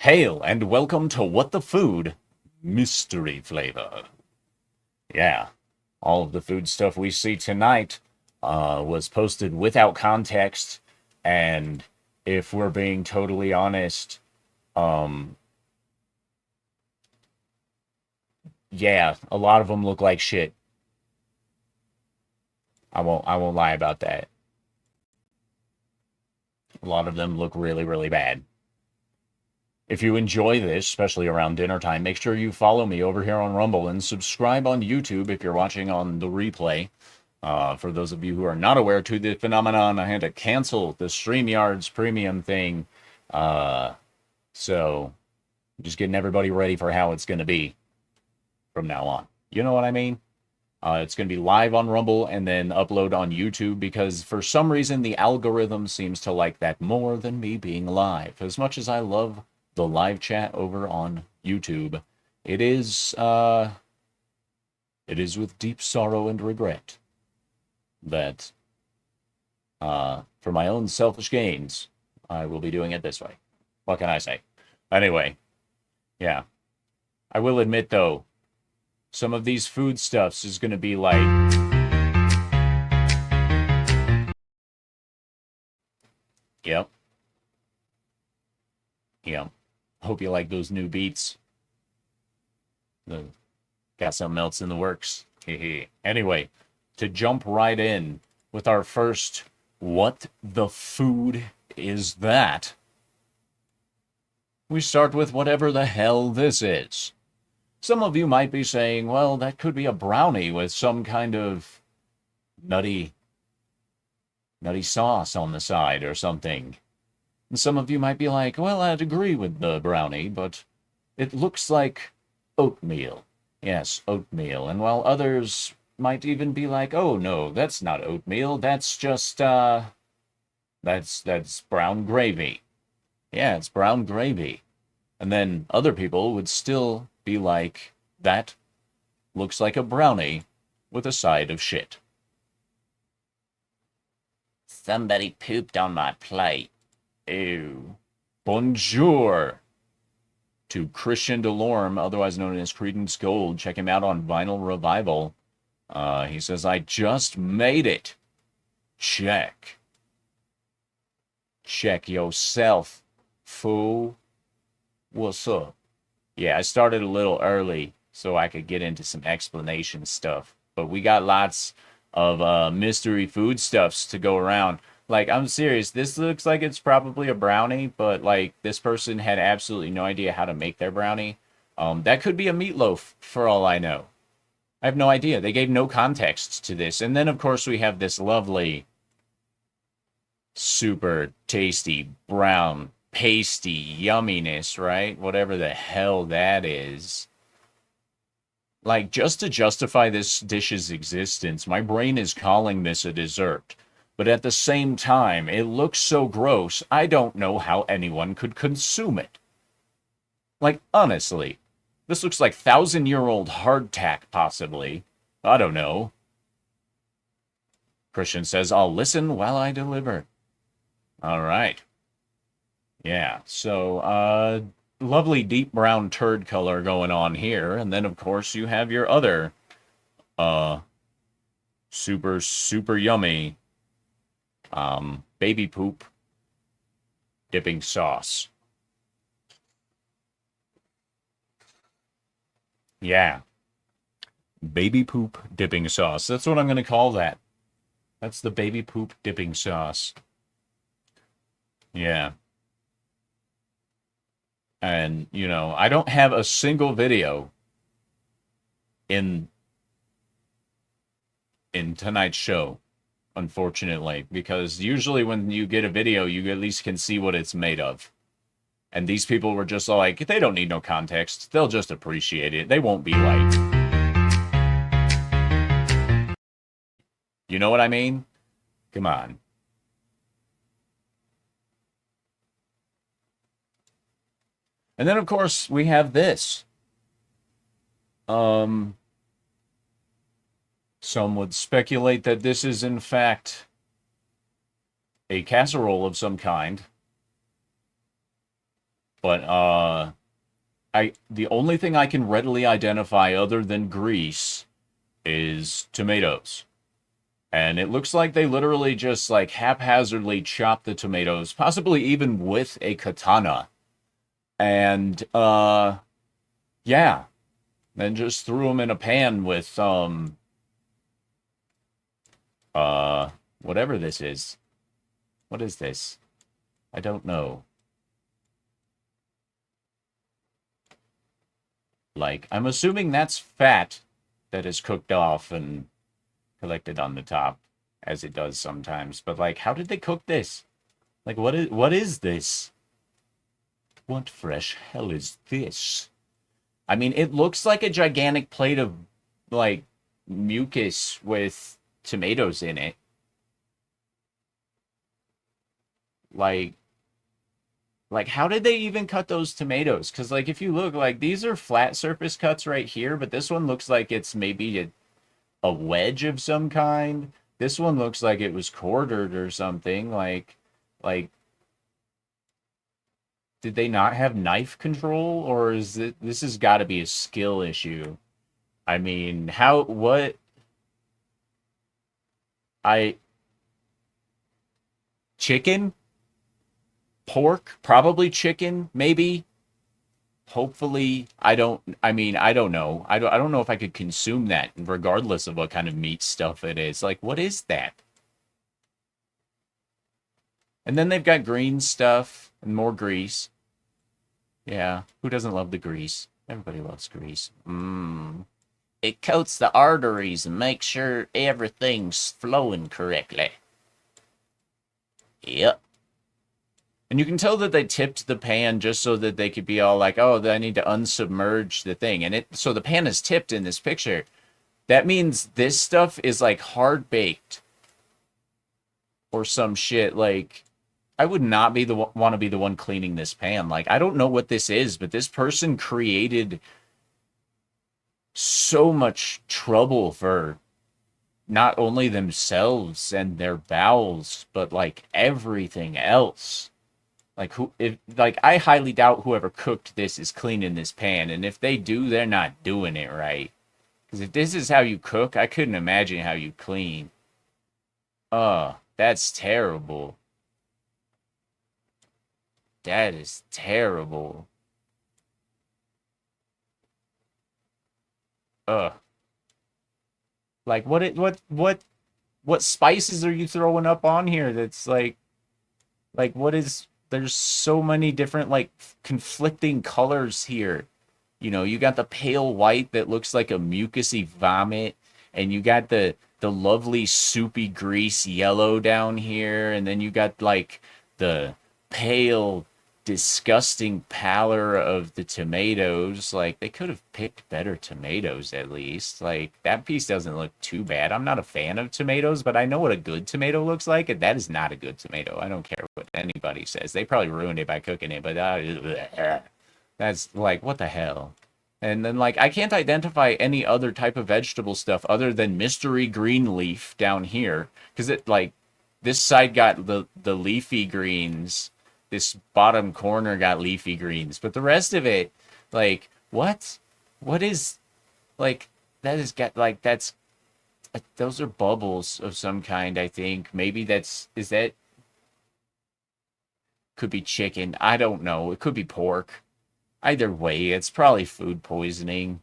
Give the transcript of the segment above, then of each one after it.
Hail and welcome to What the Food Mystery Flavor. Yeah, all of the food stuff we see tonight was posted without context, and if we're being totally honest, um, yeah, a lot of them look like shit. I won't lie about that. A lot of them look really, really bad. If you enjoy this, especially around dinner time, make sure you follow me over here on Rumble and subscribe on YouTube if you're watching on the replay. For those of you who are not aware to the phenomenon, I had to cancel the StreamYard's premium thing. So just getting everybody ready for how it's going to be from now on. You know what I mean? It's going to be live on Rumble and then upload on YouTube because for some reason the algorithm seems to like that more than me being live. As much as I love the live chat over on YouTube, it is with deep sorrow and regret that for my own selfish gains, I will be doing it this way. What can I say? Anyway, yeah. I will admit, though, some of these foodstuffs is going to be like... Yep. Yep. Hope you like those new beats. Got something else in the works. Anyway, to jump right in with our first What the Food Is That? We start with whatever the hell this is. Some of you might be saying, well, that could be a brownie with some kind of nutty sauce on the side or something. And some of you might be like, well, I'd agree with the brownie, but it looks like oatmeal. Yes, oatmeal. And while others might even be like, oh, no, that's not oatmeal. That's just, that's brown gravy. Yeah, it's brown gravy. And then other people would still be like, that looks like a brownie with a side of shit. Somebody pooped on my plate. Ew. Bonjour to Christian Delorme, otherwise known as Credence Gold. Check him out on Vinyl Revival. He says, I just made it. Check. Check yourself, fool. What's up? Yeah, I started a little early so I could get into some explanation stuff. But we got lots of mystery food stuffs to go around. Like, I'm serious. This looks like it's probably a brownie, but, like, this person had absolutely no idea how to make their brownie. That could be a meatloaf, for all I know. I have no idea. They gave no context to this. And then, of course, we have this lovely, super tasty, brown, pasty yumminess, right? Whatever the hell that is. Like, just to justify this dish's existence, my brain is calling this a dessert. But at the same time, it looks so gross, I don't know how anyone could consume it. Like, honestly, this looks like 1,000-year-old hardtack, possibly. I don't know. Christian says, I'll listen while I deliver. All right. Yeah, so, lovely deep brown turd color going on here. And then, of course, you have your other, super, super yummy baby poop dipping sauce. Yeah. Baby poop dipping sauce. That's what I'm going to call that. That's the baby poop dipping sauce. Yeah. And, you know, I don't have a single video in tonight's show, unfortunately, because usually when you get a video, you at least can see what it's made of. And these people were just like, they don't need no context. They'll just appreciate it. They won't be like, you know what I mean? Come on. And then, of course, we have this. Some would speculate that this is, in fact, a casserole of some kind. But the only thing I can readily identify other than grease is tomatoes. And it looks like they literally just like haphazardly chopped the tomatoes, possibly even with a katana. And yeah, then just threw them in a pan with whatever this is. What is this? I don't know. Like, I'm assuming that's fat that is cooked off and collected on the top, as it does sometimes. But like, how did they cook this? Like, what is this? What fresh hell is this? I mean, it looks like a gigantic plate of like mucus with tomatoes in it. Like, like how did they even cut those tomatoes? Because like if you look, like these are flat surface cuts right here, but this one looks like it's maybe a wedge of some kind. This one looks like it was quartered or something. Like did they not have knife control, or is it this has got to be a skill issue? I mean, how what I chicken, pork, probably chicken, maybe. Hopefully, I mean, I don't know. I don't know if I could consume that regardless of what kind of meat stuff it is. Like, what is that? And then they've got green stuff and more grease. Yeah, who doesn't love the grease? Everybody loves grease. Mmm. It coats the arteries and makes sure everything's flowing correctly. Yep. And you can tell that they tipped the pan just so that they could be all like, oh, I need to unsubmerge the thing. And so the pan is tipped in this picture. That means this stuff is like hard baked or some shit. Like, I would not be the want to be the one cleaning this pan. Like, I don't know what this is, but this person created so much trouble for not only themselves and their bowels, but like everything else. Like who if like I highly doubt whoever cooked this is cleaning this pan, and if they do, they're not doing it right. Because if this is how you cook, I couldn't imagine how you clean. That's terrible. That is terrible. Ugh. Like what spices are you throwing up on here that's like what is there's so many different like conflicting colors here. You know, you got the pale white that looks like a mucusy vomit, and you got the lovely soupy grease yellow down here, and then you got like the pale, disgusting pallor of the tomatoes. Like they could have picked better tomatoes at least. Like that piece doesn't look too bad. I'm not a fan of tomatoes, but I know what a good tomato looks like, and that is not a good tomato. I don't care what anybody says. They probably ruined it by cooking it, but that's like, what the hell? And then, like, I can't identify any other type of vegetable stuff other than mystery green leaf down here. Because it, like, this side got the leafy greens. This bottom corner got leafy greens. But the rest of it, like, what? What is, like, that is, got, like, that's, those are bubbles of some kind, I think. Maybe is that, could be chicken. I don't know. It could be pork. Either way, it's probably food poisoning.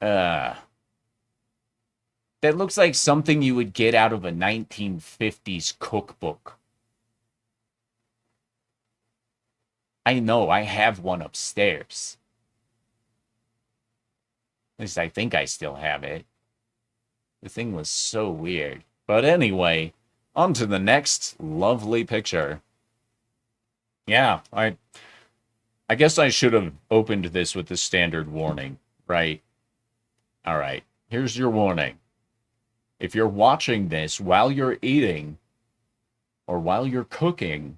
Uh, that looks like something you would get out of a 1950s cookbook. I know, I have one upstairs. At least I think I still have it. The thing was so weird. But anyway, on to the next lovely picture. Yeah, I guess I should have opened this with the standard warning, right? All right, here's your warning. If you're watching this while you're eating or while you're cooking,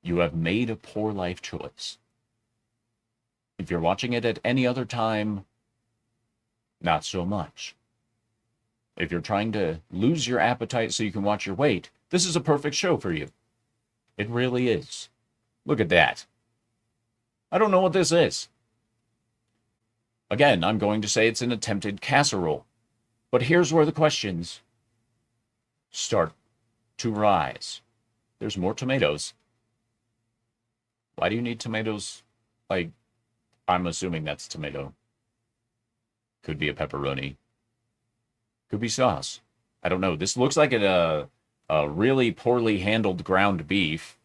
you have made a poor life choice. If you're watching it at any other time, not so much. If you're trying to lose your appetite so you can watch your weight, this is a perfect show for you. It really is. Look at that. I don't know what this is. Again, I'm going to say it's an attempted casserole. But here's where the questions start to rise. There's more tomatoes. Why do you need tomatoes? Like, I'm assuming that's tomato. Could be a pepperoni. Could be sauce. I don't know. This looks like a really poorly handled ground beef.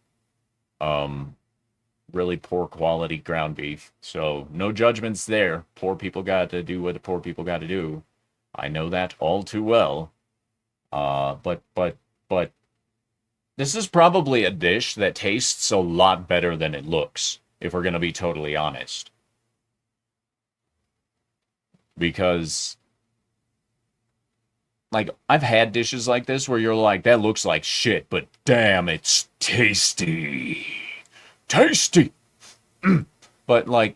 Really poor quality ground beef. So no judgments there. Poor people got to do what the poor people got to do. I know that all too well. But this is probably a dish that tastes a lot better than it looks, if we're gonna be totally honest. Because like I've had dishes like this where you're like, that looks like shit, but damn, it's tasty. Tasty. But like,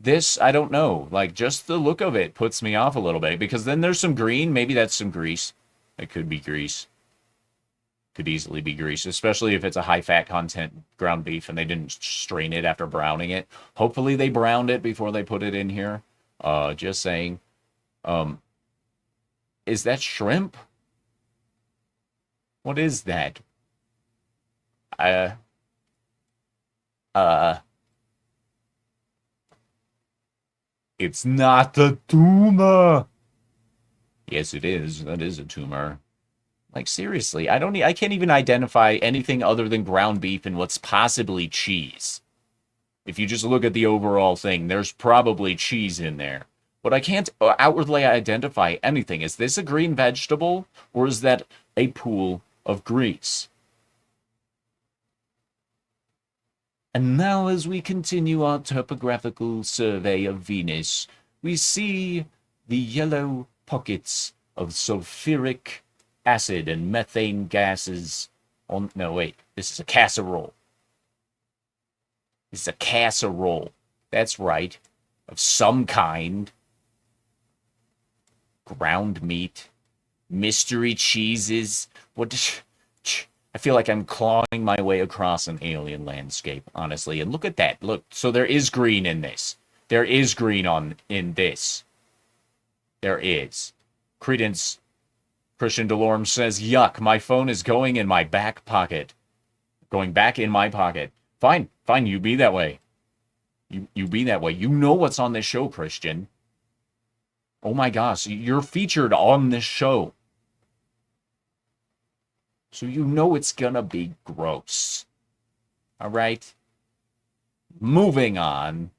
this, I don't know. Like just the look of it puts me off a little bit because then there's some green. Maybe that's some grease. It could be grease. Could easily be grease, especially if it's a high fat content ground beef and they didn't strain it after browning it. Hopefully they browned it before they put it in here. Just saying. Is that shrimp? What is that? Uh, uh, it's not a tumor. Yes, it is. That is a tumor. Like seriously, I can't even identify anything other than ground beef and what's possibly cheese. If you just look at the overall thing, there's probably cheese in there. But I can't outwardly identify anything. Is this a green vegetable or is that a pool of grease? And now as we continue our topographical survey of Venus, we see the yellow pockets of sulfuric acid and methane gases on... No, wait. This is a casserole. This is a casserole. That's right. Of some kind. Ground meat. Mystery cheeses. What... I feel like I'm clawing my way across an alien landscape, honestly. And look at that. Look, so there is green in this. There is green in this. There is. Credence Christian Delorme says, yuck, my phone is going in my back pocket. Going back in my pocket. Fine, fine, you be that way. You be that way. You know what's on this show, Christian. Oh my gosh, you're featured on this show. So you know it's gonna be gross. Alright? Moving on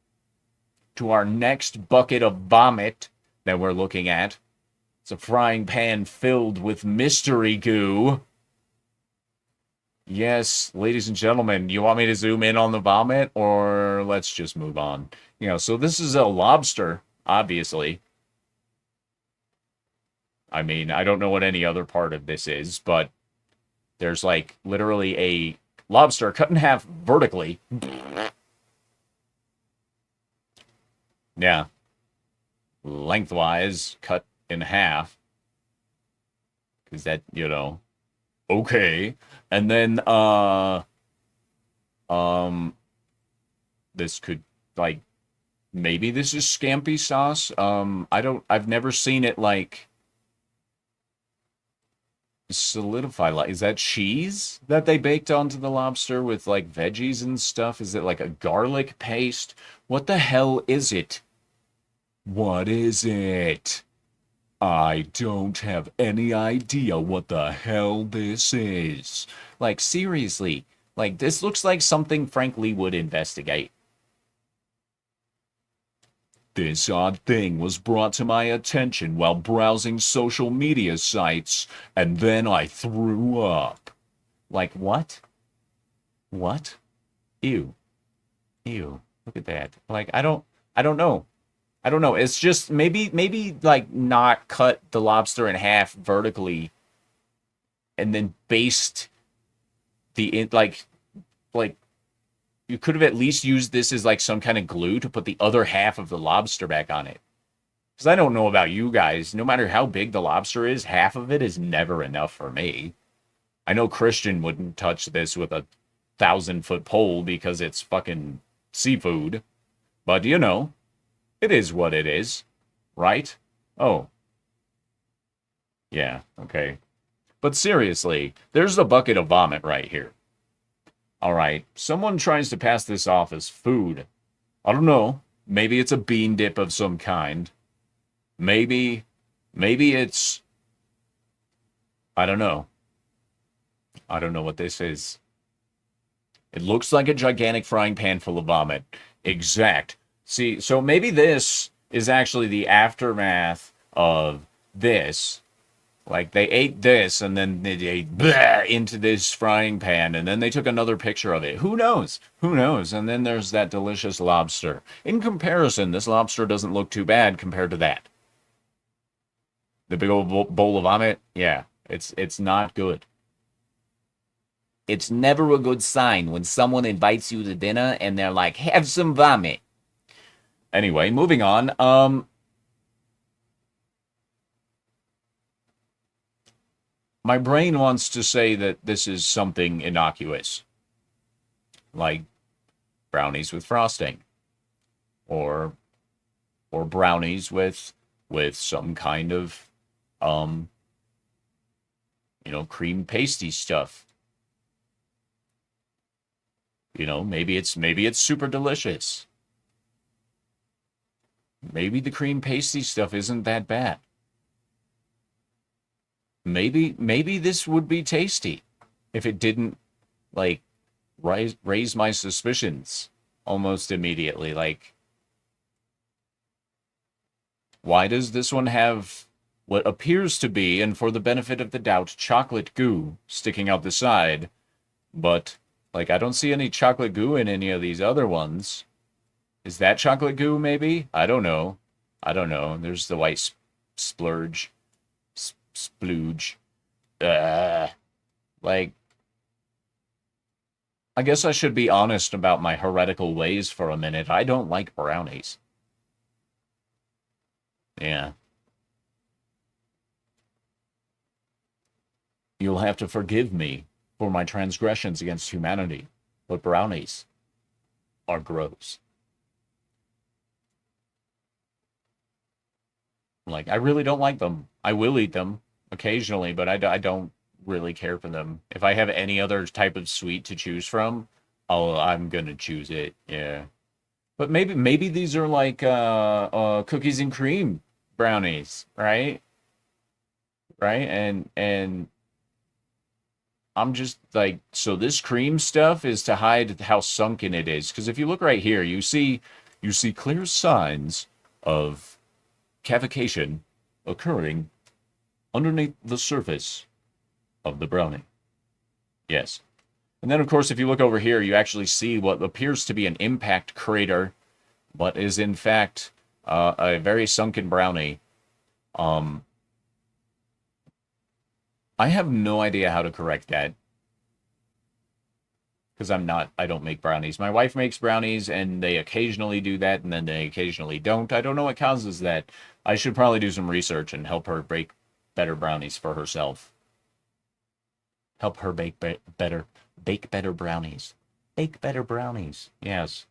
to our next bucket of vomit that we're looking at. It's a frying pan filled with mystery goo. Yes, ladies and gentlemen, you want me to zoom in on the vomit or let's just move on? So this is a lobster, obviously. I mean, I don't know what any other part of this is, but there's like literally a lobster cut in half vertically. Yeah. Lengthwise cut in half. Because that, okay. And then, this could, like, maybe this is scampi sauce. I've never seen it, like, solidify. Like, is that cheese that they baked onto the lobster with, like, veggies and stuff? Is it, like, a garlic paste? What the hell is it? What is it? I don't have any idea what the hell this is. Like, seriously. Like, this looks like something Frankly would investigate. This odd thing was brought to my attention while browsing social media sites, and then I threw up. Like, what? What? Ew. Ew. Look at that. Like, I don't know. I don't know. It's just maybe like not cut the lobster in half vertically and then baste like you could have at least used this as like some kind of glue to put the other half of the lobster back on it. Because I don't know about you guys. No matter how big the lobster is, half of it is never enough for me. I know Christian wouldn't touch this with a 1,000-foot pole because it's fucking seafood. But you know, it is what it is, right? Oh, yeah, okay. But seriously, there's a bucket of vomit right here. All right, someone tries to pass this off as food. I don't know. Maybe it's a bean dip of some kind. Maybe, maybe it's, I don't know. I don't know what this is. It looks like a gigantic frying pan full of vomit. Exact. See, so maybe this is actually the aftermath of this. Like they ate this and then they ate into this frying pan and then they took another picture of it. Who knows? Who knows? And then there's that delicious lobster. In comparison, this lobster doesn't look too bad compared to that. The big old bowl of vomit, yeah, it's not good. It's never a good sign when someone invites you to dinner and they're like, "Have some vomit." Anyway, moving on. My brain wants to say that this is something innocuous, like brownies with frosting, or brownies with some kind of um, cream pasty stuff. Maybe it's super delicious. Maybe the cream pasty stuff isn't that bad. Maybe this would be tasty if it didn't like raise my suspicions almost immediately. Like, why does this one have what appears to be, and for the benefit of the doubt, chocolate goo sticking out the side? But like, I don't see any chocolate goo in any of these other ones. Is that chocolate goo? Maybe, I don't know. I don't know. There's the white splurge, splooge. Uh, like, I guess I should be honest about my heretical ways for a minute. I don't like brownies. Yeah. You'll have to forgive me for my transgressions against humanity, but brownies are gross. Like, I really don't like them. I will eat them occasionally, but I don't really care for them. If I have any other type of sweet to choose from, I'm gonna choose it. Yeah. But maybe these are like cookies and cream brownies, right? Right? And I'm just like, so this cream stuff is to hide how sunken it is. Because if you look right here, you see clear signs of cavication occurring underneath the surface of the brownie. Yes. And then, of course, if you look over here, you actually see what appears to be an impact crater, but is in fact a very sunken brownie. Um, I have no idea how to correct that because I don't make brownies. My wife makes brownies and they occasionally do that and then they occasionally don't. I don't know what causes that. I should probably do some research and help her bake better brownies for herself. Help her bake better brownies. Bake better brownies. Yes.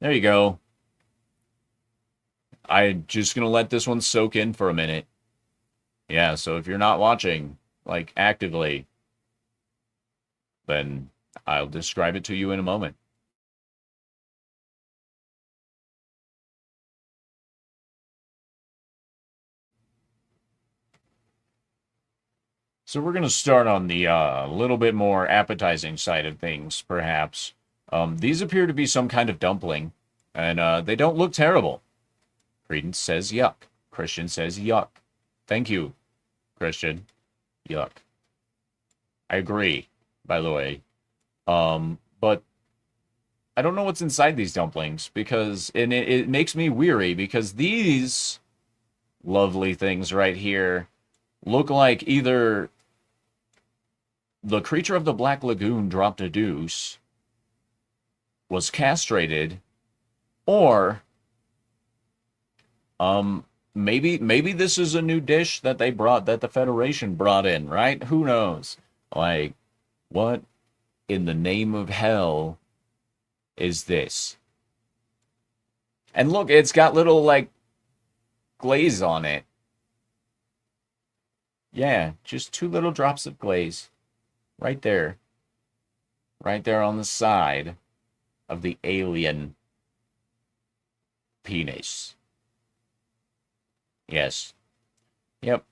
There you go. I'm just going to let this one soak in for a minute. Yeah, so if you're not watching, like actively, then I'll describe it to you in a moment. So we're going to start on the little bit more appetizing side of things, perhaps. These appear to be some kind of dumpling, and they don't look terrible. Credence says yuck. Christian says yuck. Thank you, Christian. Yuck. I agree, by the way. But I don't know what's inside these dumplings because and it makes me weary because these lovely things right here look like either the creature of the Black Lagoon dropped a deuce, was castrated, or maybe this is a new dish that that the Federation brought in, right? Who knows? Like, what in the name of hell is this? And look, it's got little like glaze on it. Yeah, just two little drops of glaze right there. Right there on the side of the alien penis. Yes. Yep.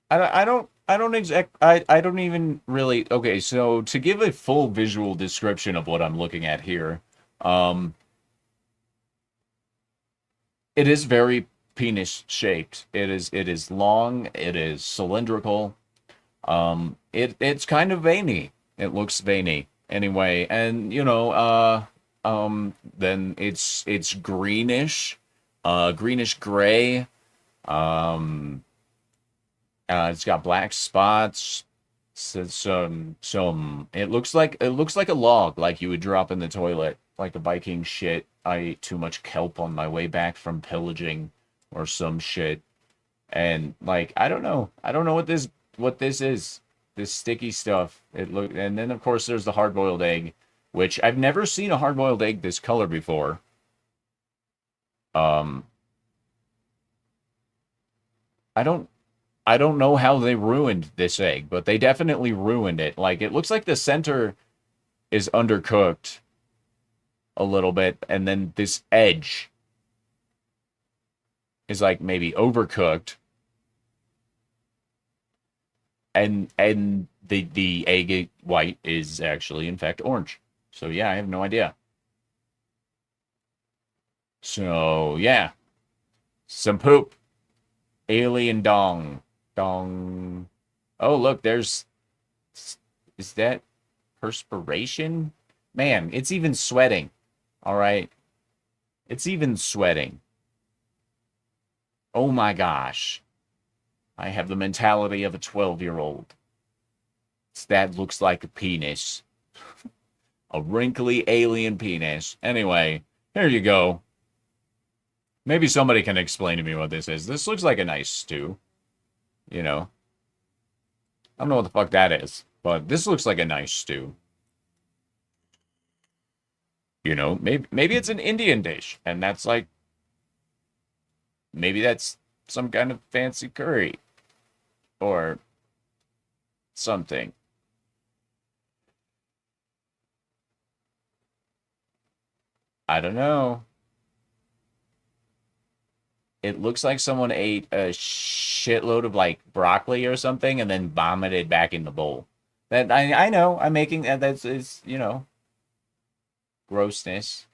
I don't even really. Okay, so to give a full visual description of what I'm looking at here, um, it is very penis shaped. It is long, it is cylindrical. It's kind of veiny. It looks veiny anyway, and then it's greenish, greenish gray. Um, it's got black spots. Some. It looks like a log, like you would drop in the toilet, like a Viking shit. I ate too much kelp on my way back from pillaging, or some shit. And like I don't know what this is. This sticky stuff. And then of course there's the hard-boiled egg, which I've never seen a hard-boiled egg this color before. Um, I don't I don't know how they ruined this egg, but they definitely ruined it. Like it looks like the center is undercooked a little bit, and then this edge is like maybe overcooked, and the egg white is actually in fact orange. So yeah, I have no idea. So yeah, some poop. Alien dong. Dong. Oh, look, is that perspiration? Man, it's even sweating. All right. It's even sweating. Oh my gosh. I have the mentality of a 12-year-old. That looks like a penis. A wrinkly alien penis. Anyway, here you go. Maybe somebody can explain to me what this is. This looks like a nice stew. You know, I don't know what the fuck that is, but this looks like a nice stew. Maybe it's an Indian dish, and that's like maybe that's some kind of fancy curry or something. I don't know. It looks like someone ate a shitload of like broccoli or something and then vomited back in the bowl. That I know I'm making that's is grossness.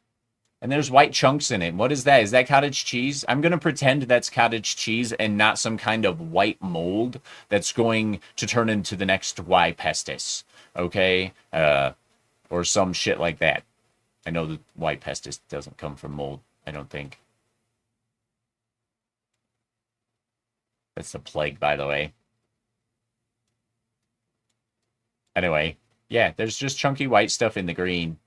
And there's white chunks in it. What is that? Is that cottage cheese? I'm gonna pretend that's cottage cheese and not some kind of white mold that's going to turn into the next Y pestis. Okay? Or some shit like that. I know that white pestis doesn't come from mold, I don't think. That's the plague, by the way. Anyway, yeah, there's just chunky white stuff in the green.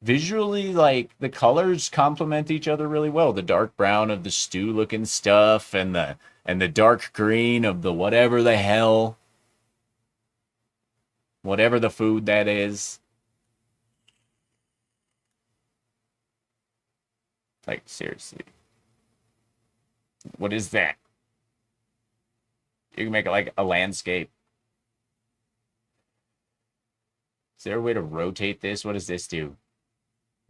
Visually, like the colors complement each other really well. The dark brown of the stew looking stuff and the dark green of the whatever the food that is. Like seriously, what is that? You can make it like a landscape. Is there a way to rotate this? What does this do?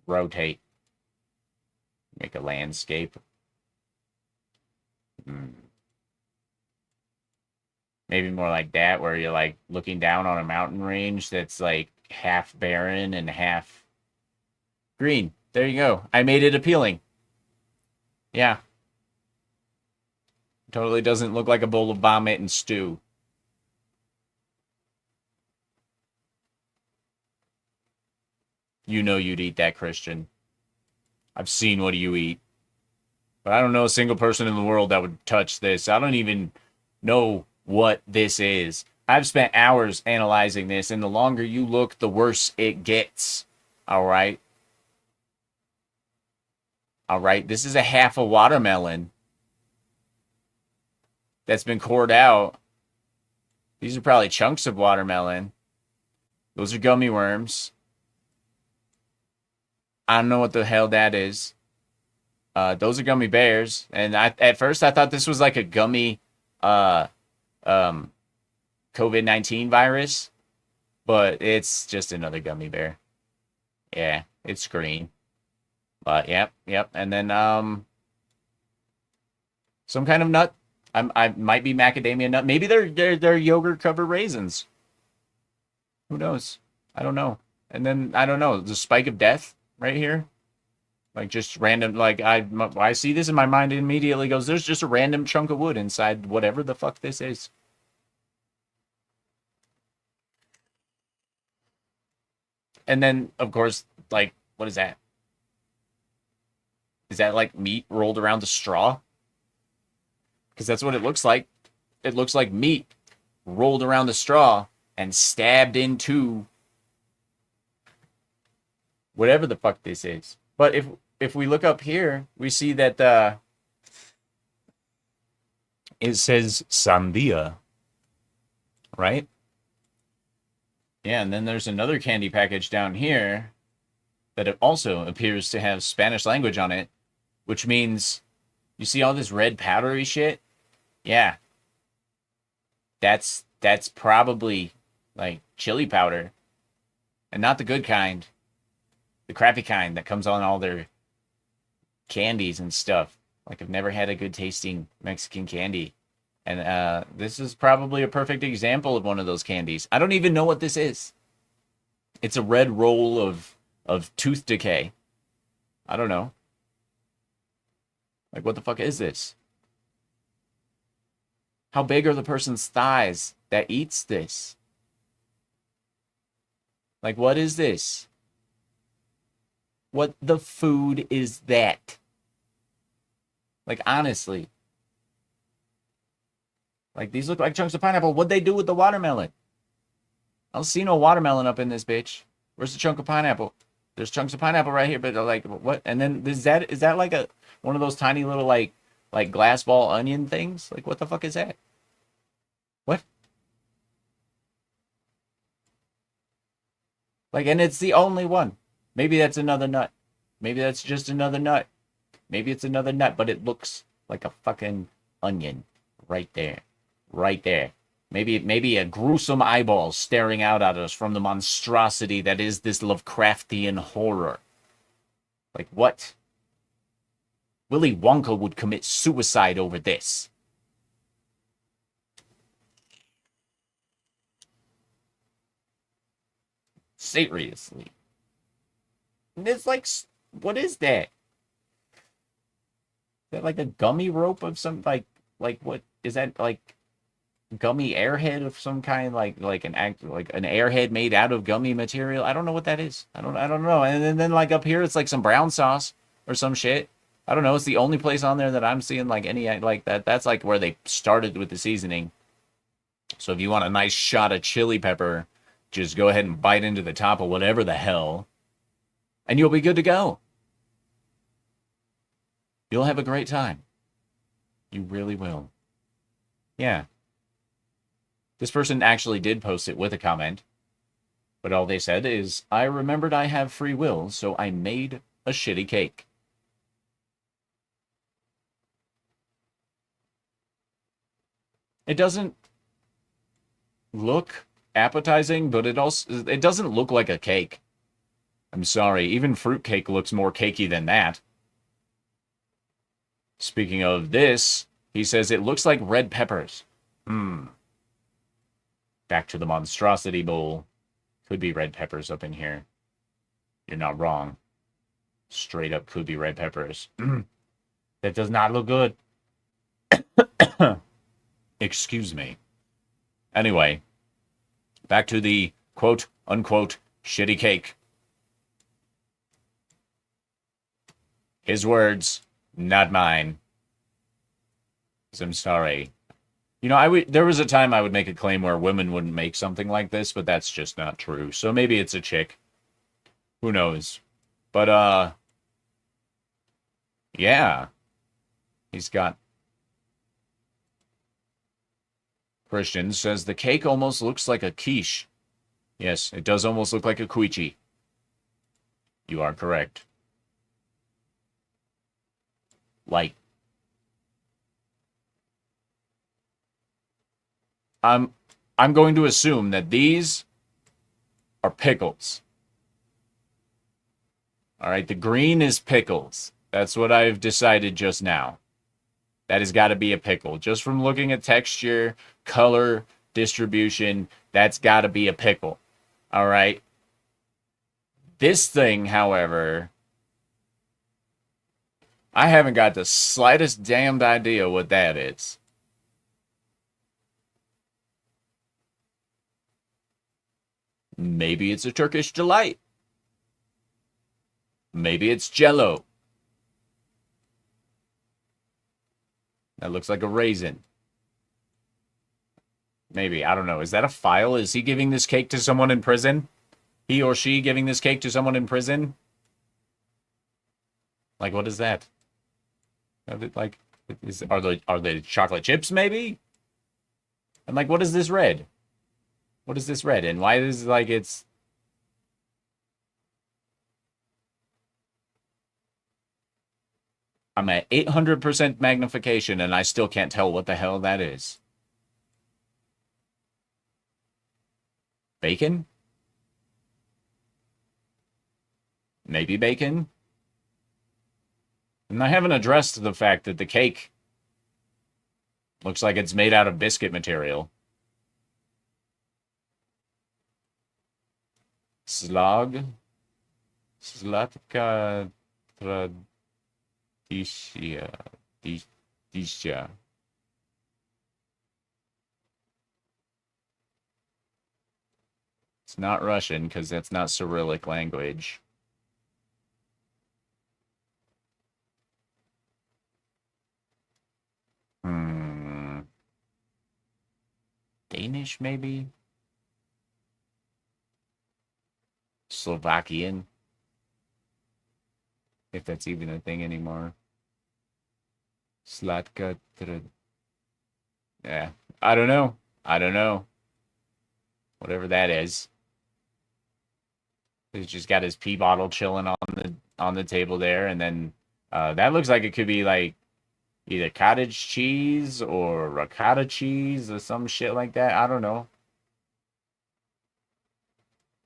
Rotate. Make a landscape. Hmm. Maybe more like that, where you're like looking down on a mountain range that's like half barren and half green. There you go. I made it appealing. Yeah, totally doesn't look like a bowl of vomit and stew. You know you'd eat that, Christian. I've seen what you eat. But I don't know a single person in the world that would touch this. I don't even know what this is. I've spent hours analyzing this, and the longer you look, the worse it gets. All right. All right. This is a half a watermelon that's been cored out. These are probably chunks of watermelon. Those are gummy worms. I don't know what the hell that is. Those are gummy bears. And at first I thought this was like a gummy uh um COVID-19 virus, but it's just another gummy bear. Yeah, it's green. But yep, yep. And then some kind of nut. I might be macadamia nut. Maybe they're yogurt covered raisins. Who knows? I don't know. And then I don't know, the spike of death right here. Like just random, like I see this in my mind, it immediately goes, there's just a random chunk of wood inside whatever the fuck this is. And then of course, like, what is that? Is that like meat rolled around a straw? Because that's what it looks like. It looks like meat rolled around a straw and stabbed into whatever the fuck this is. But if we look up here, we see that it says Sandia, right? Yeah, and then there's another candy package down here that it also appears to have Spanish language on it, which means you see all this red powdery shit? Yeah. That's probably like chili powder. And not the good kind. The crappy kind that comes on all their candies and stuff. Like I've never had a good tasting Mexican candy. And this is probably a perfect example of one of those candies. I don't even know what this is. It's a red roll of tooth decay. I don't know. Like, what the fuck is this? How big are the person's thighs that eats this? Like, what is this? What the food is that? Like, honestly. Like, these look like chunks of pineapple. What'd they do with the watermelon? I don't see no watermelon up in this bitch. Where's the chunk of pineapple? There's chunks of pineapple right here, but like, what? And then is that like one of those tiny little like glass ball onion things? Like, what the fuck is that? What? Like, and it's the only one. Maybe that's another nut. Maybe that's just another nut. Maybe it's another nut, but it looks like a fucking onion right there. Right there. Maybe a gruesome eyeball staring out at us from the monstrosity that is this Lovecraftian horror. Like, what? Willy Wonka would commit suicide over this. Seriously. It's like, what is that? Is that like a gummy rope of some, like what? Is that like gummy airhead of some kind, like an act, like an airhead made out of gummy material? I don't know what that is. I don't know. And then like up here, it's like some brown sauce or some shit. I don't know. It's the only place on there that I'm seeing like any like that. That's like where they started with the seasoning. So if you want a nice shot of chili pepper, just go ahead and bite into the top of whatever the hell, and you'll be good to go. You'll have a great time. You really will. Yeah. This person actually did post it with a comment, but all they said is, I remembered I have free will, so I made a shitty cake. It doesn't look appetizing, but it doesn't look like a cake. I'm sorry, even fruitcake looks more cakey than that. Speaking of this, he says it looks like red peppers. Back to the monstrosity bowl. Could be red peppers up in here. You're not wrong. Straight up could be red peppers. That does not look good. Excuse me. Anyway, back to the quote unquote shitty cake. His words, not mine. 'Cause I'm sorry. You know, there was a time I would make a claim where women wouldn't make something like this, but that's just not true. So maybe it's a chick. Who knows? But yeah. He's got Christian says the cake almost looks like a quiche. Yes, it does almost look like a Queechy. You are correct. Like, I'm I'm going to assume that these are pickles. All right, the green is pickles. That's what I've decided just now. That has got to be a pickle. Just from looking at texture, color, distribution, that's got to be a pickle. All right. This thing, however, I haven't got the slightest damned idea what that is. Maybe it's a Turkish delight. Maybe it's Jello. That looks like a raisin. Maybe. I don't know. Is that a file? Is he giving this cake to someone in prison? He or she giving this cake to someone in prison? Like, what is that? Like, are they chocolate chips? Maybe. And like, what is this red? What is this red? And why is it like it's? I'm at 800% magnification, and I still can't tell what the hell that is. Bacon? Maybe bacon. And I haven't addressed the fact that the cake looks like it's made out of biscuit material. Slog? Slatka tradicja. Tradicja. It's not Russian because that's not Cyrillic language. Hmm. Danish, maybe? Slovakian? If that's even a thing anymore. Slatka. Yeah. I don't know. I don't know. Whatever that is. He's just got his pee bottle chilling on the table there, and then that looks like it could be like either cottage cheese or ricotta cheese or some shit like that. I don't know.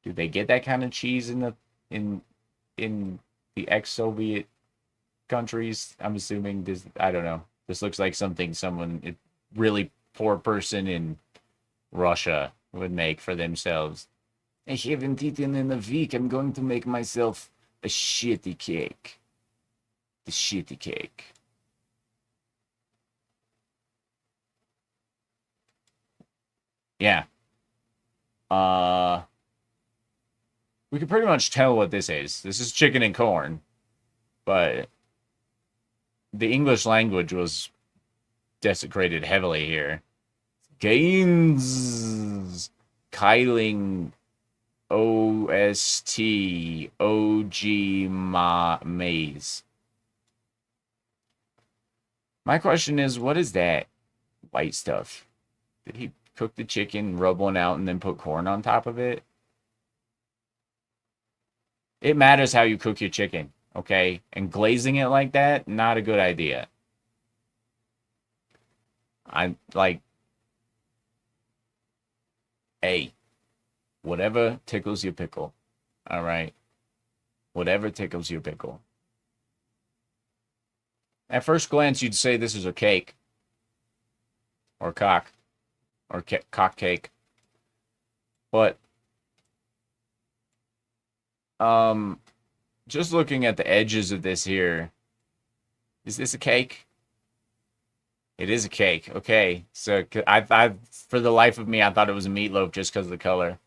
Do they get that kind of cheese in in the ex-Soviet countries? I'm assuming this. I don't know. This looks like something someone, a really poor person in Russia would make for themselves. I haven't eaten in a week. I'm going to make myself a shitty cake. The shitty cake. Yeah. Uh, we can pretty much tell what this is. This is chicken and corn, but the English language was desecrated heavily here. Gaines, Kyling, OST, Maze. My question is, what is that white stuff? Did he cook the chicken, rub one out, and then put corn on top of it? It matters how you cook your chicken, okay? And glazing it like that, not a good idea. I'm like, hey, whatever tickles your pickle, all right? Whatever tickles your pickle. At first glance, you'd say this is a cake or cock or cock cake, but um, just looking at the edges of this here, is this a cake? It is a cake. Okay, so for the life of me, I thought it was a meatloaf just because of the color.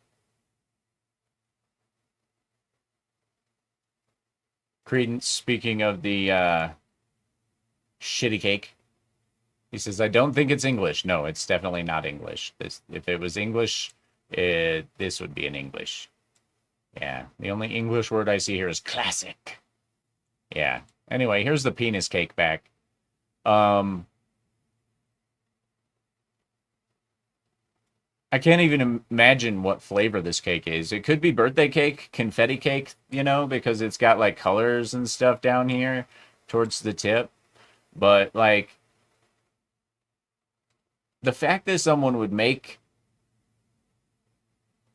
Credence, speaking of the shitty cake, he says, "I don't think it's English." No, it's definitely not English. This, if it was English, this would be in English. Yeah, the only English word I see here is classic. Yeah. Anyway, here's the penis cake back. Um, I can't even imagine what flavor this cake is. It could be birthday cake, confetti cake, because it's got like colors and stuff down here towards the tip. But like the fact that someone would make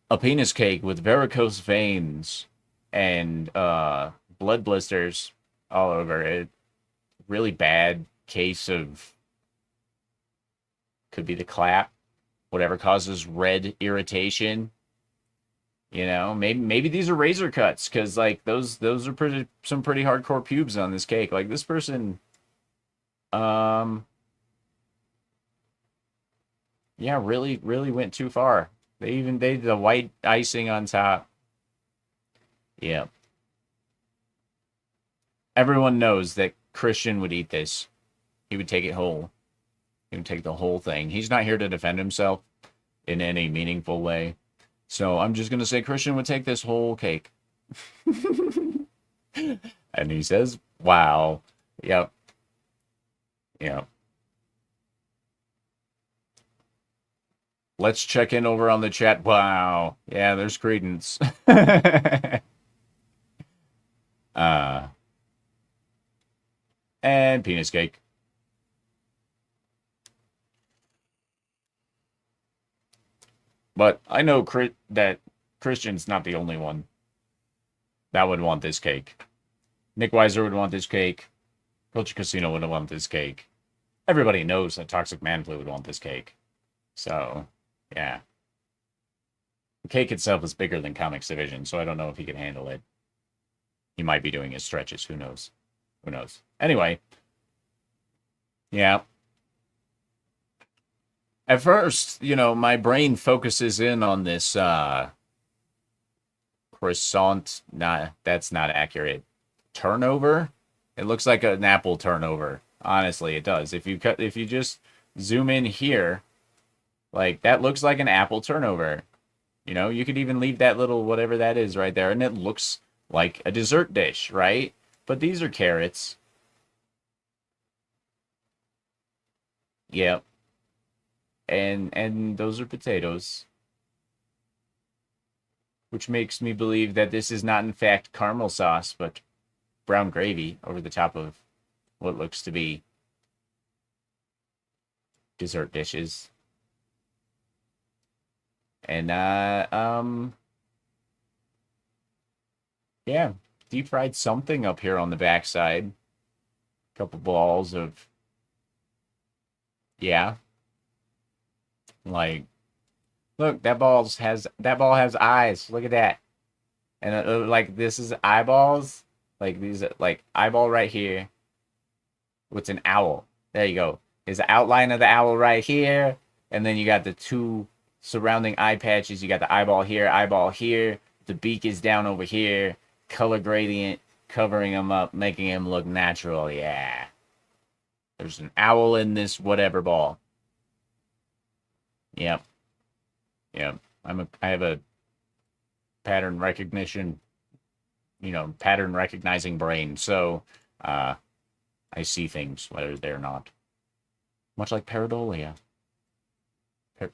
a penis cake with varicose veins and blood blisters all over it, really bad case of could be the clap, whatever causes red irritation. Maybe these are razor cuts because like those are some pretty hardcore pubes on this cake. Like this person, um, yeah, really went too far. They did the white icing on top. Yeah, everyone knows that Christian would eat this. He would take it whole. He would take the whole thing. He's not here to defend himself in any meaningful way. So I'm just gonna say Christian would take this whole cake. And he says, "Wow, yep, yep." Let's check in over on the chat. Wow, yeah, there's credence. uh, and penis cake. But I know that Christian's not the only one that would want this cake. Nick Weiser would want this cake. Culture Casino would want this cake. Everybody knows that Toxic Man Flu would want this cake. So, yeah. The cake itself is bigger than Comics Division, so I don't know if he can handle it. He might be doing his stretches. Who knows? Who knows? Anyway. Yeah. At first, my brain focuses in on this croissant. Nah, that's not accurate. Turnover? It looks like an apple turnover. Honestly, it does. If you just zoom in here, like that looks like an apple turnover. You could even leave that little whatever that is right there, and it looks like a dessert dish, right? But these are carrots. Yep. And those are potatoes, which makes me believe that this is not in fact caramel sauce, but brown gravy over the top of what looks to be dessert dishes. And yeah, deep fried something up here on the backside. Couple balls of yeah. Like look, that ball has eyes. Look at that. And like this is eyeballs. Like these like eyeball right here. What's an owl? There you go. Is the outline of the owl right here, and then you got the two surrounding eye patches. You got the eyeball here, eyeball here. The beak is down over here. Color gradient covering him up, making him look natural. Yeah. There's an owl in this whatever ball. Yep. Yep. I have a pattern recognition, pattern recognizing brain. So I see things whether they're not. Much like pareidolia.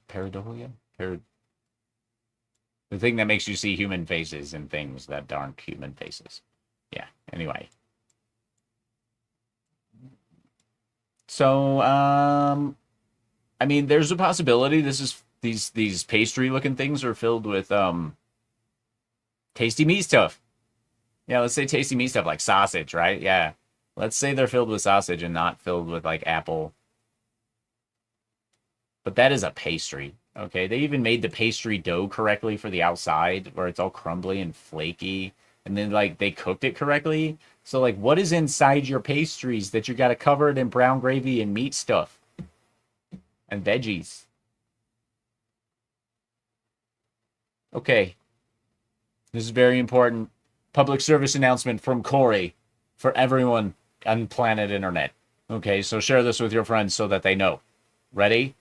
Pareidolia? The thing that makes you see human faces and things that aren't human faces. Yeah, anyway. So, I mean, there's a possibility these pastry looking things are filled with tasty meat stuff. Yeah, let's say tasty meat stuff like sausage, right? Yeah. Let's say they're filled with sausage and not filled with like apple. But that is a pastry. Okay. They even made the pastry dough correctly for the outside where it's all crumbly and flaky. And then like they cooked it correctly. So like what is inside your pastries that you got to cover it in brown gravy and meat stuff and veggies? Okay. This is very important. Public service announcement from Corey for everyone on planet internet. Okay, so share this with your friends so that they know. Ready?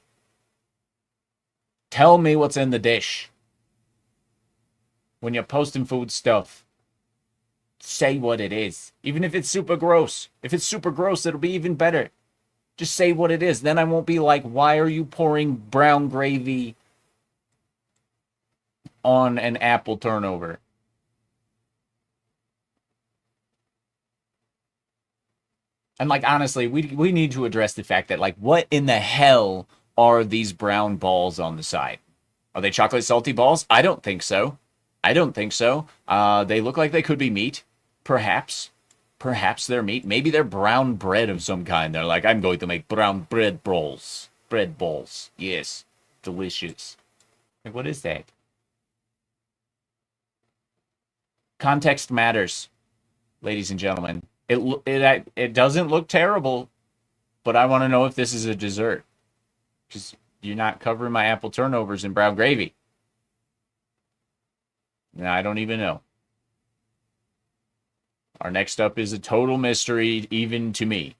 Tell me what's in the dish. When you're posting food stuff, say what it is. Even if it's super gross. If it's super gross, it'll be even better. Just say what it is. Then I won't be like, why are you pouring brown gravy on an apple turnover. And like honestly, we need to address the fact that like what in the hell are these brown balls on the side? Are they chocolate salty balls? I don't think so. I don't think so. They look like they could be meat, perhaps. Perhaps they're meat. Maybe they're brown bread of some kind. They're like, I'm going to make brown bread balls. Bread balls. Yes. Delicious. Like, what is that? Context matters, ladies and gentlemen. It doesn't look terrible, but I want to know if this is a dessert. Because you're not covering my apple turnovers in brown gravy. No, I don't even know. Our next up is a total mystery, even to me.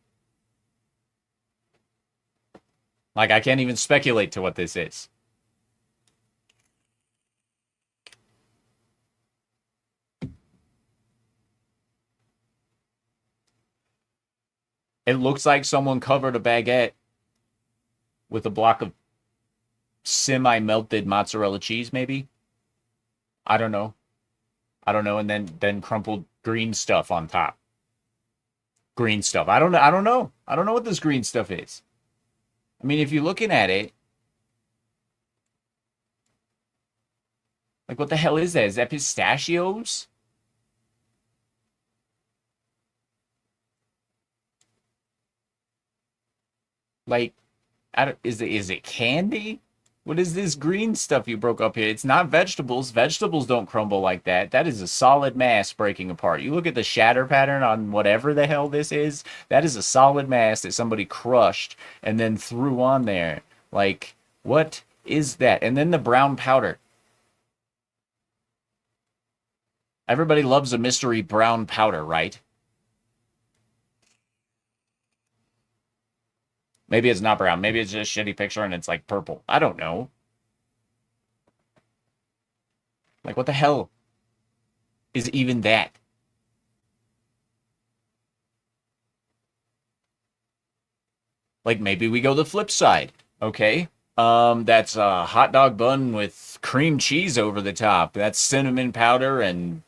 Like, I can't even speculate to what this is. It looks like someone covered a baguette with a block of semi-melted mozzarella cheese, maybe. I don't know. I don't know. And then crumpled green stuff on top. Green stuff. I don't know. I don't know. I don't know what this green stuff is. I mean, if you're looking at it, like, what the hell is that? Is that pistachios? Like, is it candy? What is this green stuff you broke up here? It's not vegetables. Vegetables don't crumble like that. That is a solid mass breaking apart. You look at the shatter pattern on whatever the hell this is, that is a solid mass that somebody crushed and then threw on there. Like, what is that? And then the brown powder. Everybody loves a mystery brown powder, right? Maybe it's not brown. Maybe it's just a shitty picture and it's like purple. I don't know. Like, what the hell is even that? Like, maybe we go the flip side. Okay. That's a hot dog bun with cream cheese over the top. That's cinnamon powder and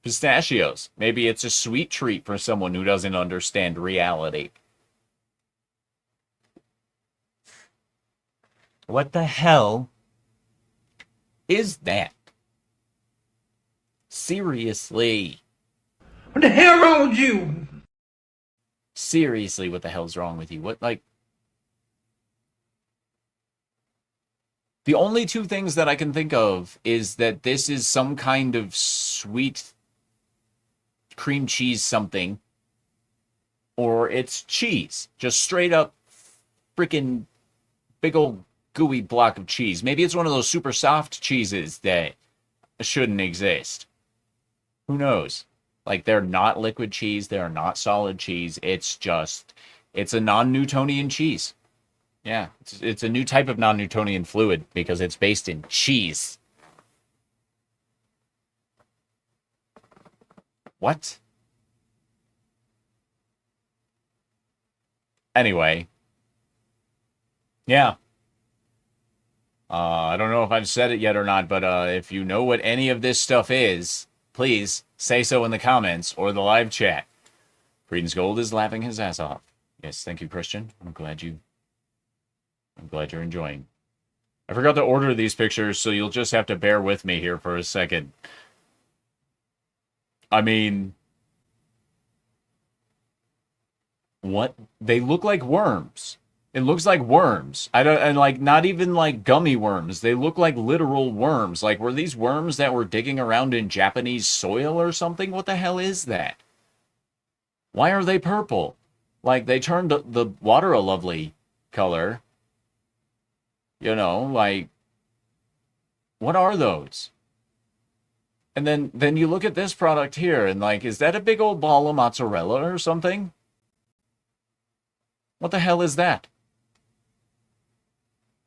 pistachios. Maybe it's a sweet treat for someone who doesn't understand reality. What the hell is that? Seriously. What the hell wrong with you? Seriously, what the hell's wrong with you? What, like, the only two things that I can think of is that this is some kind of sweet cream cheese something, or it's cheese. Just straight up freaking big old gooey block of cheese. Maybe it's one of those super soft cheeses that shouldn't exist. Who knows? Like, they're not liquid cheese, they're not solid cheese. It's a non-Newtonian cheese. Yeah, it's a new type of non-Newtonian fluid because it's based in cheese. What? Anyway, yeah. I don't know if I've said it yet or not, but if you know what any of this stuff is, please say so in the comments or the live chat. Creedence Gold is laughing his ass off. Yes, thank you, Christian. I'm glad you're enjoying. I forgot to order these pictures, so you'll just have to bear with me here for a second. I mean, what? They look like worms. It looks like worms. I don't, and like not even like gummy worms. They look like literal worms. Like, were these worms that were digging around in Japanese soil or something? What the hell is that? Why are they purple? Like, they turned the water a lovely color. You know, like, what are those? And then you look at this product here and like, is that a big old ball of mozzarella or something? What the hell is that?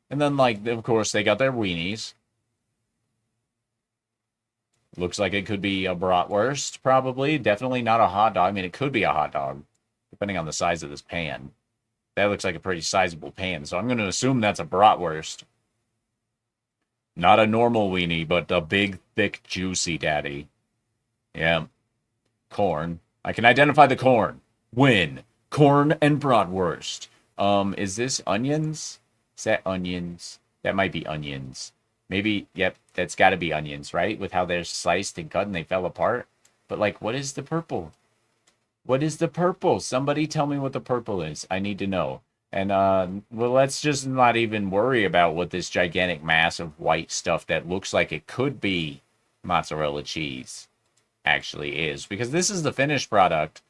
And then, like, of course, they got their weenies. Looks like it could be a bratwurst, probably. Definitely not a hot dog. I mean, it could be a hot dog, depending on the size of this pan. That looks like a pretty sizable pan, so I'm going to assume that's a bratwurst. Not a normal weenie, but a big, thick, juicy daddy. Yeah. Corn. I can identify the corn. Win. Corn and bratwurst. Is this onions? Is that onions? That might be onions. Maybe, yep, that's got to be onions, right? With how they're sliced and cut and they fell apart. But, like, what is the purple? What is the purple? Somebody tell me what the purple is. I need to know. And, well, let's just not even worry about what this gigantic mass of white stuff that looks like it could be mozzarella cheese actually is. Because this is the finished product.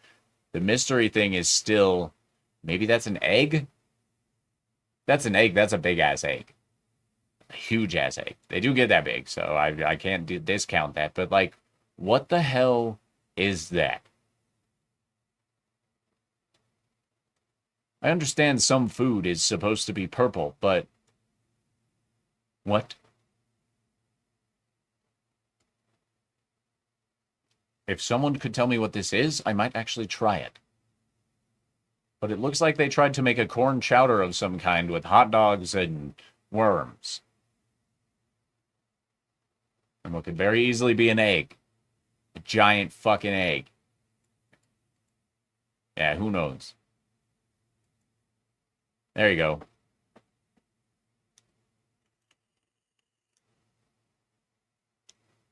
The mystery thing is still, maybe that's an egg? That's an egg. That's a big ass egg. A huge ass egg. They do get that big, so I can't discount that. But, like, what the hell is that? I understand some food is supposed to be purple, but what? If someone could tell me what this is, I might actually try it. But it looks like they tried to make a corn chowder of some kind with hot dogs and worms. And what could very easily be an egg. A giant fucking egg. Yeah, who knows? There you go.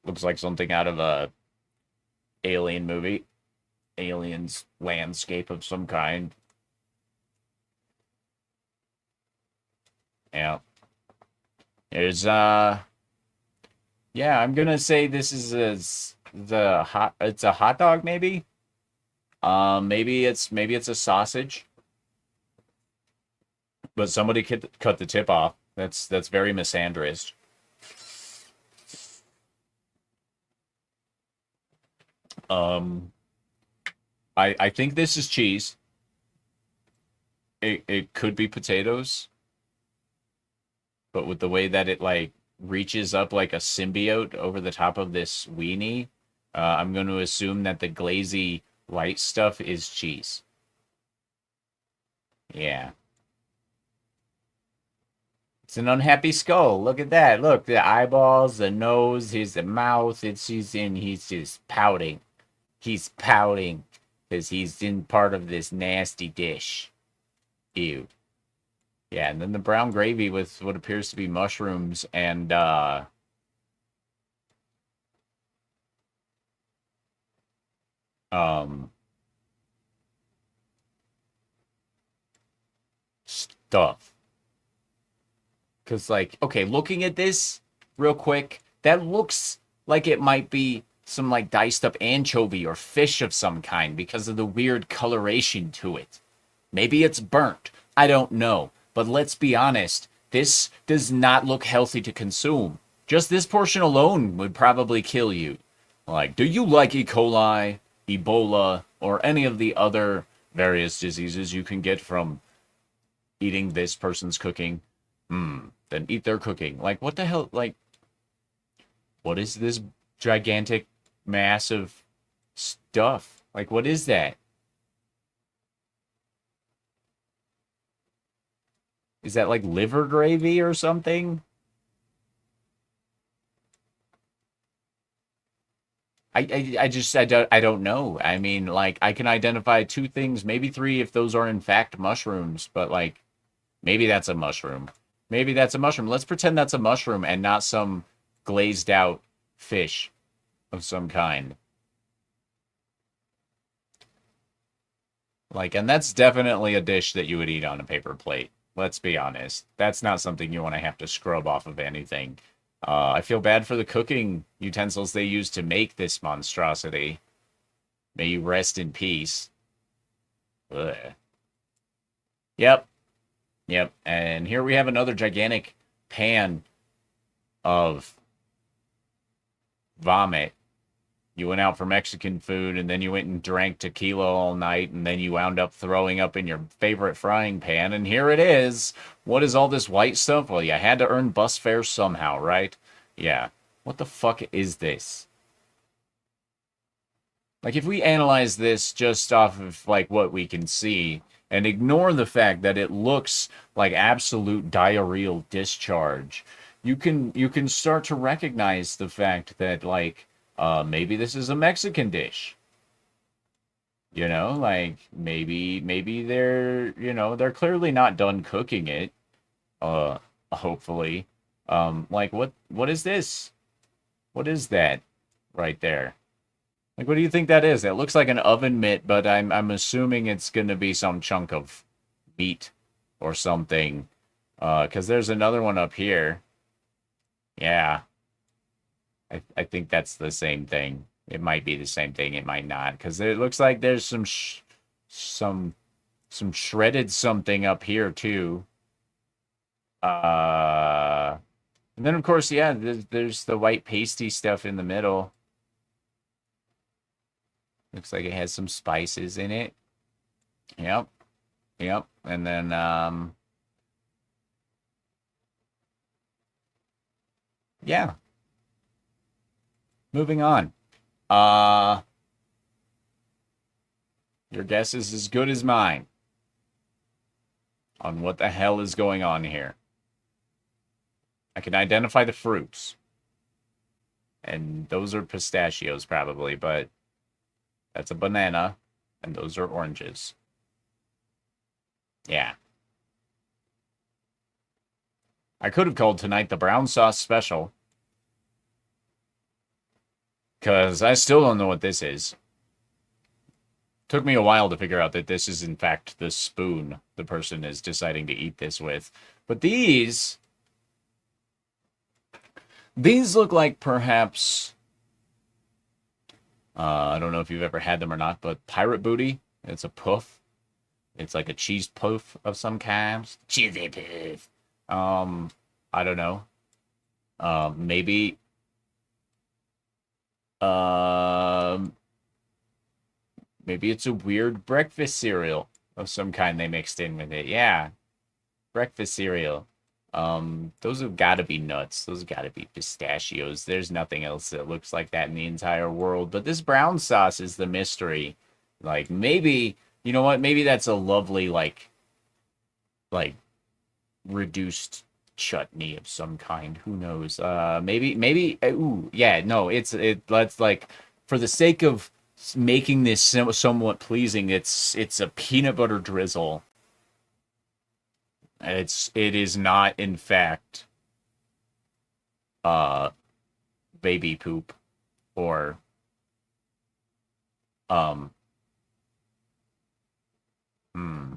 Looks like something out of a alien movie. Aliens landscape of some kind. Yeah. There's yeah, I'm gonna say this is it's a hot dog maybe? Maybe it's a sausage. But somebody cut the tip off. That's very misandrist. Um I think this is cheese. It could be potatoes, but with the way that it like reaches up like a symbiote over the top of this weenie, I'm going to assume that the glazy white stuff is cheese. Yeah. It's an unhappy skull. Look at that. Look, the eyeballs, the nose, his mouth. He's just pouting. He's pouting because he's in part of this nasty dish. Ew. Yeah, and then the brown gravy with what appears to be mushrooms and um stuff. Cause like, okay, looking at this real quick, that looks like it might be some like diced up anchovy or fish of some kind because of the weird coloration to it. Maybe it's burnt. I don't know. But let's be honest, this does not look healthy to consume. Just this portion alone would probably kill you. Like, do you like E. coli, Ebola, or any of the other various diseases you can get from eating this person's cooking? Then eat their cooking. Like, what the hell? Like, what is this gigantic mass of stuff? Like, what is that? Is that like liver gravy or something? I don't know. I mean, like I can identify two things, maybe three if those are in fact mushrooms, but like maybe that's a mushroom. Maybe that's a mushroom. Let's pretend that's a mushroom and not some glazed out fish of some kind. Like, and that's definitely a dish that you would eat on a paper plate. Let's be honest. That's not something you want to have to scrub off of anything. I feel bad for the cooking utensils they used to make this monstrosity. May you rest in peace. Ugh. Yep. Yep. And here we have another gigantic pan of vomit. You went out for Mexican food and then you went and drank tequila all night and then you wound up throwing up in your favorite frying pan and here it is. What is all this white stuff? Well, you had to earn bus fare somehow, right? Yeah. What the fuck is this? Like if we analyze this just off of like what we can see and ignore the fact that it looks like absolute diarrheal discharge, you can start to recognize the fact that like maybe this is a Mexican dish. You know, like maybe they're clearly not done cooking it. Uh hopefully. Like what is this? What is that right there? Like what do you think that is? It looks like an oven mitt, but I'm assuming it's gonna be some chunk of meat or something. 'Cause there's another one up here. Yeah. I think that's the same thing. It might be the same thing. It might not, because it looks like there's some some shredded something up here too. Uh, and then of course, yeah, there's the white pasty stuff in the middle. Looks like it has some spices in it. Yep, yep. And then yeah. Moving on. Uh, your guess is as good as mine on what the hell is going on here. I can identify the fruits, and those are pistachios probably, but that's a banana, and those are oranges. Yeah. I could have called tonight the brown sauce special, because I still don't know what this is. Took me a while to figure out that this is, in fact, the spoon the person is deciding to eat this with. But these look like perhaps, I don't know if you've ever had them or not, but pirate booty. It's a puff. It's like a cheese puff of some kind. Cheesy puff. I don't know. Maybe. Um, maybe it's a weird breakfast cereal of some kind they mixed in with it. Yeah, breakfast cereal. Those have got to be nuts. Those have got to be pistachios. There's nothing else that looks like that in the entire world. But this brown sauce is the mystery. Like maybe, you know what? Maybe that's a lovely like reduced chutney of some kind. Who knows? Maybe. Ooh, yeah. No, it. Let's like for the sake of making this somewhat pleasing. It's a peanut butter drizzle. It is not in fact uh baby poop or um hmm,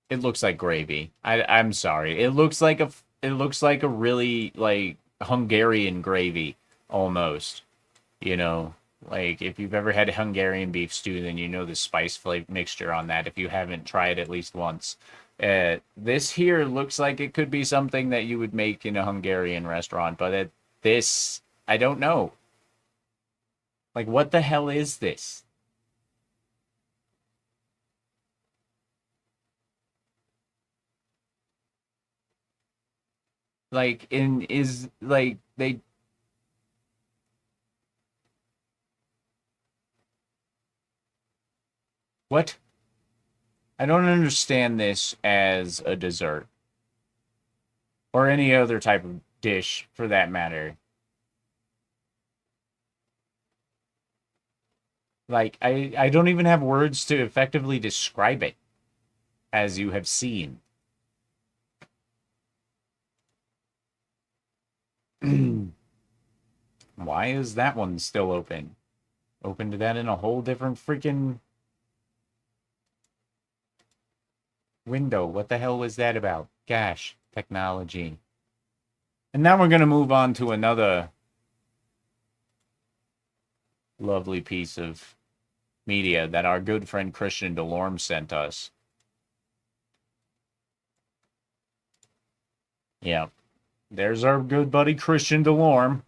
it looks like gravy. I'm sorry. It looks like a really like Hungarian gravy almost, you know. Like if you've ever had Hungarian beef stew, then you know the spice flavor mixture on that if you haven't tried at least once. This here looks like it could be something that you would make in a Hungarian restaurant, but this I don't know. Like what the hell is this? Like in is like they what? I don't understand this as a dessert or any other type of dish for that matter. Like I don't even have words to effectively describe it as you have seen. Why is that one still open? Open to that in a whole different freaking window. What the hell was that about? Gosh, technology. And now we're going to move on to another lovely piece of media that our good friend Christian Delorme sent us. Yeah, there's our good buddy Christian Delorme.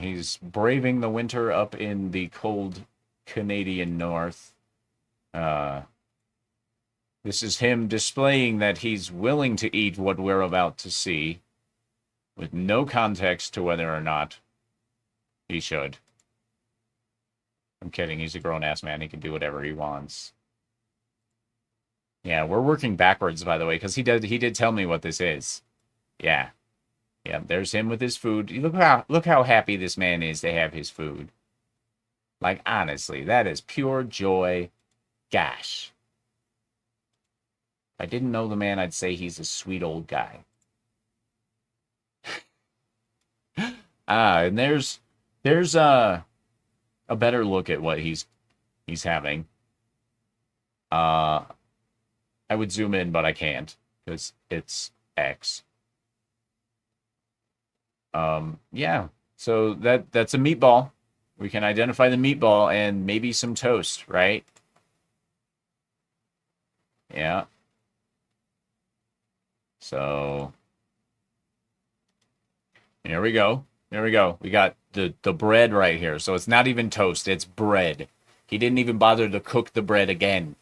He's braving the winter up in the cold Canadian north. Uh, this is him displaying that he's willing to eat what we're about to see, with no context to whether or not he should. I'm kidding. He's a grown ass man. He can do whatever he wants. Yeah, we're working backwards, by the way, because he did tell me what this is. Yeah. Yeah, there's him with his food. Look how happy this man is to have his food. Like honestly, that is pure joy. Gosh. If I didn't know the man, I'd say he's a sweet old guy. And there's a better look at what he's having. Uh I would zoom in, but I can't because it's X. Yeah. So that's a meatball. We can identify the meatball and maybe some toast, right? Yeah. So here we go. There we go. We got the bread right here. So it's not even toast, it's bread. He didn't even bother to cook the bread again.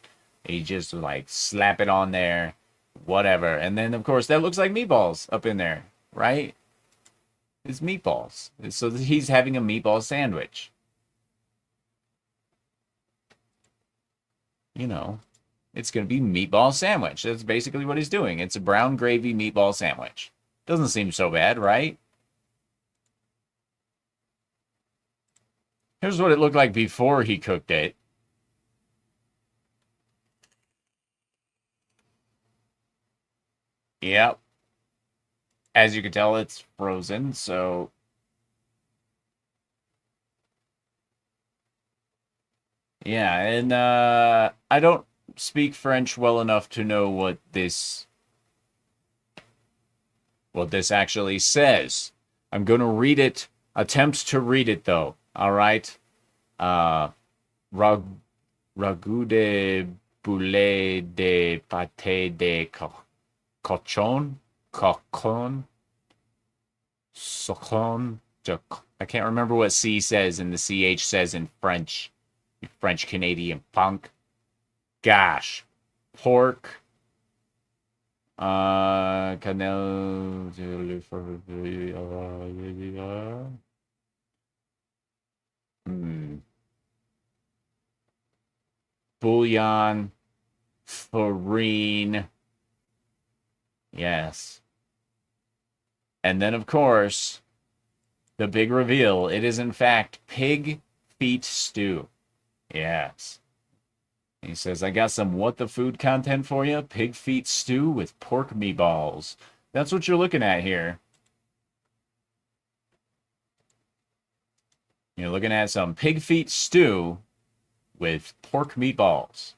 He just like slap it on there, whatever. And then of course that looks like meatballs up in there, right? It's meatballs. So he's having a meatball sandwich. You know, it's going to be meatball sandwich. That's basically what he's doing. It's a brown gravy meatball sandwich. Doesn't seem so bad, right? Here's what it looked like before he cooked it. Yep. As you can tell, it's frozen. So, yeah. And I don't speak French well enough to know what this actually says. I'm going to read it, attempt to read it though. All right. Uh, rag, ragout de poulet de pâté de cochon, cochon, socon. I can't remember what C says and the CH says in French. You French Canadian punk. Gosh. Pork. Canal. Hmm. Bouillon. Farine. Yes. And then, of course, the big reveal. It is, in fact, pig feet stew. Yes. He says, I got some what the food content for you. Pig feet stew with pork meatballs. That's what you're looking at here. You're looking at some pig feet stew with pork meatballs.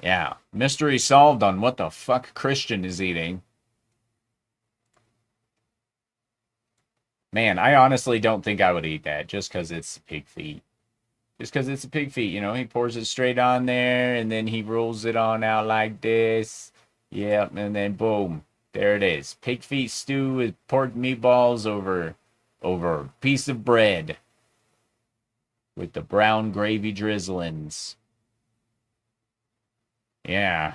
Yeah. Mystery solved on what the fuck Christian is eating. Man, I honestly don't think I would eat that just because it's pig feet. Just because it's a pig feet, he pours it straight on there and then he rolls it on out like this. Yep, and then boom, there it is. Pig feet stew with pork meatballs over a piece of bread with the brown gravy drizzlings. Yeah.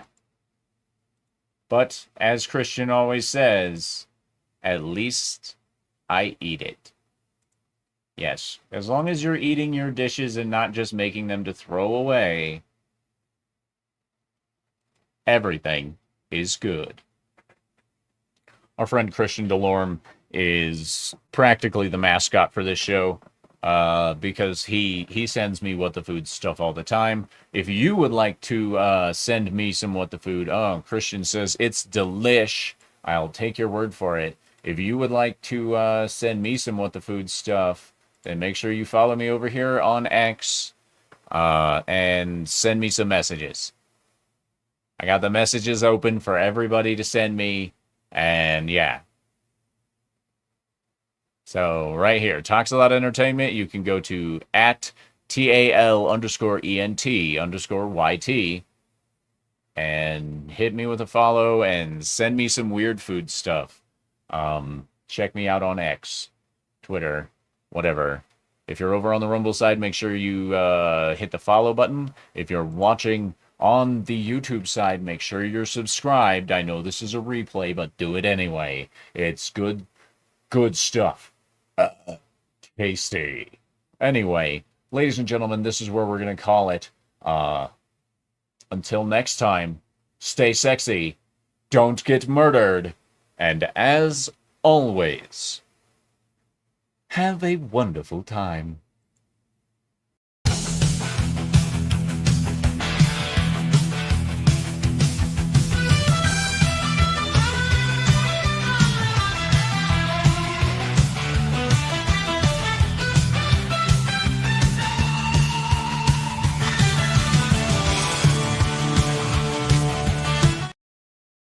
But as Christian always says, at least I eat it. Yes, as long as you're eating your dishes and not just making them to throw away, everything is good. Our friend Christian Delorme is practically the mascot for this show because he sends me what the food stuff all the time. If you would like to send me some what the food, oh, Christian says it's delish. I'll take your word for it. If you would like to send me some what the food stuff, then make sure you follow me over here on X and send me some messages. I got the messages open for everybody to send me, and yeah. So right here, Talks a Lot Entertainment. You can go to at T.A.L _ENT_YT and hit me with a follow and send me some weird food stuff. Check me out on X, Twitter, whatever. If you're over on the Rumble side, make sure you hit the follow button. If you're watching on the YouTube side, make sure you're subscribed. I know this is a replay, but do it anyway. It's good stuff. Tasty. Anyway, ladies and gentlemen, this is where we're going to call it. Until next time, stay sexy, don't get murdered, and as always, have a wonderful time.